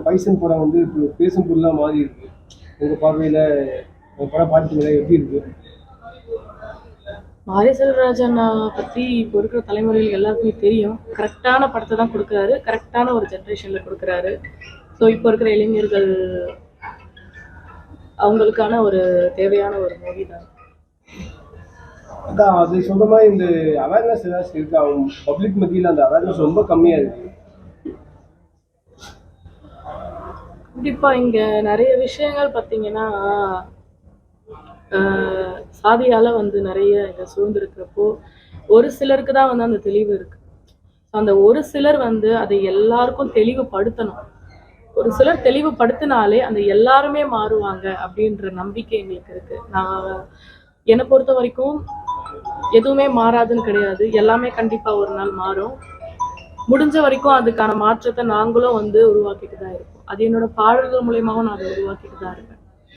Bison படம் வந்து இப்போ பேசும் பொருளா மாறி இருக்கு. உங்க பார்வையில படம் பார்த்தீங்களா? எப்படி இருக்கு? மாரி செல்வராஜன் பற்றி இப்போ இருக்கிற தலைமுறையில் எல்லாருக்குமே தெரியும். கரெக்டான படத்தை தான் கொடுக்குறாரு, கரெக்டான ஒரு ஜென்ரேஷனில் கொடுக்குறாரு. ஸோ இப்போ இருக்கிற இளைஞர்கள் அவங்களுக்கான ஒரு தேவையான ஒரு மூவி தான். அதான் அது சொந்தமா இந்த அவேர்னஸ் ஏதாச்சும் இருக்கா? பப்ளிக் மத்தியில் அந்த அவேர்னஸ் ரொம்ப கம்மியா இருக்கு. கண்டிப்பாக இங்கே நிறைய விஷயங்கள் பார்த்தீங்கன்னா சாதியால் வந்து நிறைய இங்கே சூழ்ந்திருக்கிறப்போ ஒரு சிலருக்கு தான் வந்து அந்த தெளிவு இருக்குது. அந்த ஒரு சிலர் வந்து அதை எல்லாருக்கும் தெளிவுபடுத்தணும். ஒரு சிலர் தெளிவுபடுத்தினாலே அந்த எல்லாருமே மாறுவாங்க அப்படின்ற நம்பிக்கை எங்களுக்கு இருக்கு. என்னை பொறுத்த வரைக்கும் எதுவுமே மாறாதுன்னு கிடையாது. எல்லாமே கண்டிப்பா ஒரு நாள் மாறும். முடிஞ்ச வரைக்கும் அதுக்கான மாற்றத்தை நாங்களும் வந்து உருவாக்கிட்டு தான் இருக்கோம். அது என்னோட பாடல்கள் மூலியமாவும் நான் அதை உருவாக்கிட்டு தான் இருக்கேன்.